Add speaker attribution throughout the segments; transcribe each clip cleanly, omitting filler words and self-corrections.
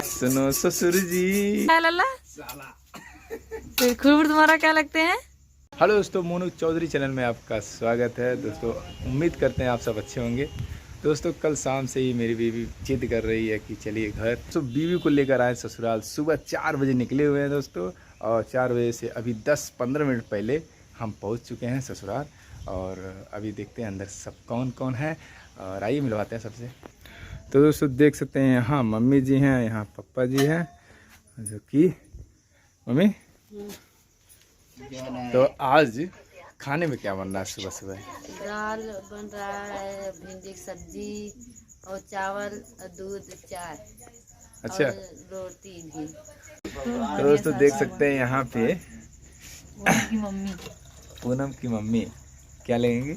Speaker 1: सुनो ससुर जी।
Speaker 2: क्या लल्ला तो खूब तुम्हारा क्या लगते हैं?
Speaker 1: हेलो दोस्तों, मोनू चौधरी चैनल में आपका स्वागत है। दोस्तों उम्मीद करते हैं आप सब अच्छे होंगे। दोस्तों कल शाम से ही मेरी बीवी जिद कर रही है कि चलिए घर। तो बीवी को लेकर आए ससुराल। सुबह 4 बजे निकले हुए हैं दोस्तों, और 4 बजे से अभी 10-15 मिनट पहले हम पहुंच चुके हैं ससुराल। और अभी देखते हैं अंदर सब कौन कौन है, और आइए मिलवाते हैं सबसे। तो दोस्तों देख सकते हैं यहाँ मम्मी जी हैं, यहाँ पापा जी हैं, जो कि मम्मी। तो आज खाने में क्या बन रहा है? सुबह सुबह
Speaker 3: दाल बन रहा है, भिंडी की सब्जी और चावल और दूध, चाय।
Speaker 1: अच्छा,
Speaker 3: और रोटी भी।
Speaker 1: तो दोस्तों देख सकते हैं यहाँ पे
Speaker 2: की मम्मी
Speaker 1: पूनम की मम्मी क्या लेंगे?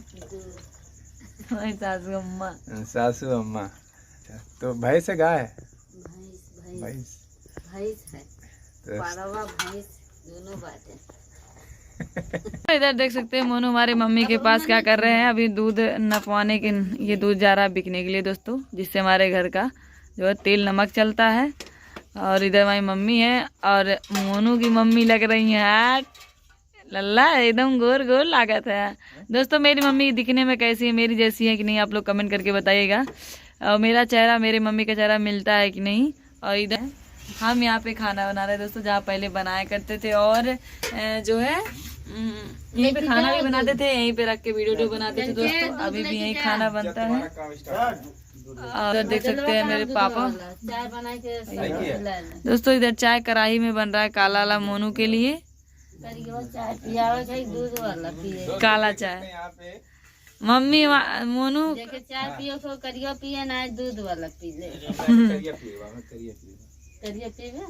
Speaker 2: हमारी सासू अम्मा।
Speaker 1: सासू अम्मा। अच्छा, तो भैंस है गाय?
Speaker 3: भैंस
Speaker 1: भैंस।
Speaker 3: भैंस है,
Speaker 1: तो
Speaker 3: पारवा भैंस दोनों बातें।
Speaker 2: इधर देख सकते हैं मोनू हमारे मम्मी के पास क्या कर रहे हैं। अभी दूध नपवाने के, ये दूध जा रहा है बिकने के लिए दोस्तों, जिससे हमारे घर का जो है तेल नमक चलता है। और इधर हमारी मम्मी है, और मोनू की मम्मी लग रही है लल्ला एकदम गोर गोर लागत है। दोस्तों मेरी मम्मी दिखने में कैसी है, मेरी जैसी है कि नहीं, आप लोग कमेंट करके बताइएगा। और मेरा चेहरा मेरे मम्मी का चेहरा मिलता है कि नहीं। और इधर हम यहाँ पे खाना बना रहे हैं दोस्तों, जहाँ पहले बनाया करते थे, और जो है यहीं पे खाना भी बनाते थे, यहीं पे रख के वीडियो बनाते थे दोस्तों। अभी भी यहीं खाना बनता है। और देख सकते हैं मेरे पापा
Speaker 3: चाय बना के
Speaker 2: दोस्तों, इधर चाय कढ़ाई में बन रहा है काला वाला मोनू के लिए।
Speaker 3: चाय पियावे, दूध वाला पिए।
Speaker 2: काला चाय मम्मी मोनू
Speaker 3: देखे चाय पियो तो करियो पिए, ना दूध वाला पी ले। करियो पीवे।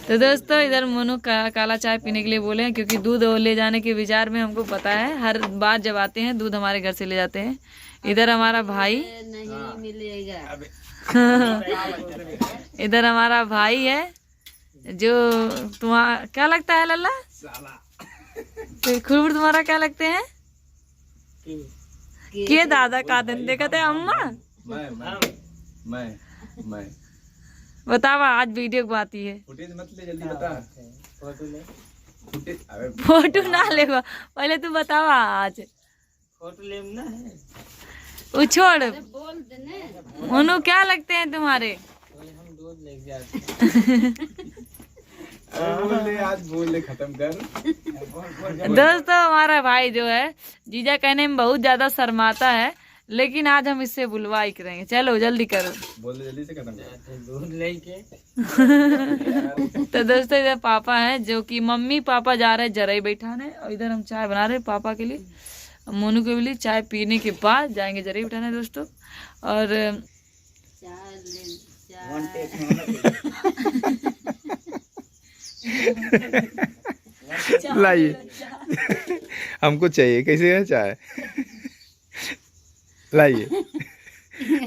Speaker 2: तो दोस्तों इधर मोनू काला चाय पीने के लिए बोले हैं, क्योंकि दूध ले जाने के विचार में हमको पता है, हर बार जब आते हैं दूध हमारे घर से ले जाते हैं। इधर हमारा भाई
Speaker 3: नहीं मिलेगा।
Speaker 2: इधर हमारा भाई है, जो तुम्हारा क्या लगता है लल्ला? तो खूब तुम्हारा क्या लगते हैं? के दादा का दिन देखते हैं अम्मा।
Speaker 1: मैं
Speaker 2: बतावा आज वीडियो को आती है।
Speaker 1: फुटेज मत ले, जल्दी बता।
Speaker 2: फोटो ना लेगा, पहले तू बतावा आज।
Speaker 4: फोटो लेना है,
Speaker 2: वो छोड़।
Speaker 3: बोल देने
Speaker 2: मोनू क्या लगते हैं तुम्हारे?
Speaker 4: हम दूध लेके जाते
Speaker 1: आज बोल ले, खत्म कर।
Speaker 2: दोस्तों हमारा भाई जो है जीजा कहने में बहुत ज्यादा शर्माता है, लेकिन आज हम इससे बुलवाई करेंगे। चलो जल्दी करो,
Speaker 1: बोल दे, जल्दी से खत्म कर।
Speaker 4: दूध लेके।
Speaker 2: तो दोस्तों इधर पापा है, जो कि मम्मी पापा जा रहे हैं जरई बैठाने, और इधर हम चाय बना रहे हैं पापा के लिए, मोनू के लिए। चाय पीने के बाद जाएंगे जरई बैठाने दोस्तों। और
Speaker 1: लाइए, हमको चाहिए। कैसे है चाय? लाइए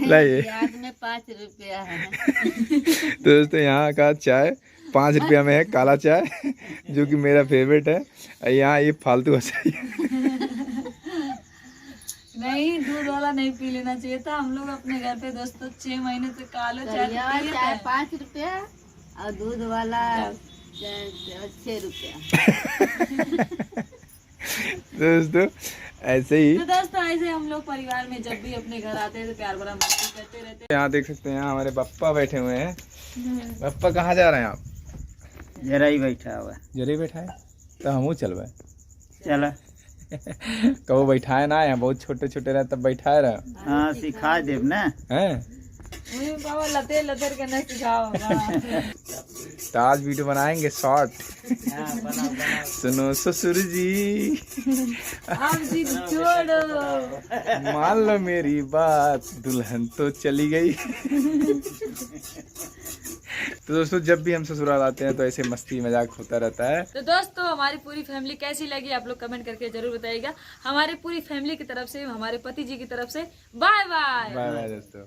Speaker 1: लाइए।
Speaker 3: याद में 5 रुपया है।
Speaker 1: तो दोस्तों यहाँ का चाय 5 रुपया में है, काला चाय, जो कि मेरा फेवरेट है। यहाँ ये फालतू चाय
Speaker 2: नहीं, दूध वाला नहीं पी लेना चाहिए था। हम लोग अपने घर पे दोस्तों 6 महीने से काला चाय
Speaker 3: चाय 5 रुपया और दूध वाला 6 रुपया।
Speaker 1: दोस्तों ऐसे ही।
Speaker 2: तो दोस्तों ऐसे हम लोग परिवार में जब भी अपने घर आते हैं तो प्यार भरा मस्ती करते रहते हैं।
Speaker 1: यहाँ देख सकते हैं, यहाँ हमारे पापा बैठे हुए हैं। पापा कहाँ जा रहे हैं आप?
Speaker 4: जरा ही बैठा हुआ।
Speaker 1: जरे बैठा है तो हमू चलवा।
Speaker 4: चला
Speaker 1: कबो बैठाए ना, यहाँ बहुत छोटे छोटे रहे तब बैठाए रहे।
Speaker 4: हाँ सिखा देव ना
Speaker 1: हैं?
Speaker 2: पापा लते लतर के न सिखाओ।
Speaker 1: तो आज वीडियो बनाएंगे शॉर्ट।
Speaker 4: हाँ, बना बना।
Speaker 1: सुनो ससुर जी,
Speaker 2: आप जी छोड़ो।
Speaker 1: मान लो मेरी बात, दुल्हन तो चली गई। तो दोस्तों जब भी हम ससुराल आते हैं तो ऐसे मस्ती मजाक होता रहता है।
Speaker 2: तो दोस्तों हमारी पूरी फैमिली कैसी लगी आप लोग कमेंट करके जरूर बताइएगा। हमारी पूरी फैमिली की तरफ से, हमारे पति जी की तरफ से बाय बाय।
Speaker 1: बाय बाय दोस्तों।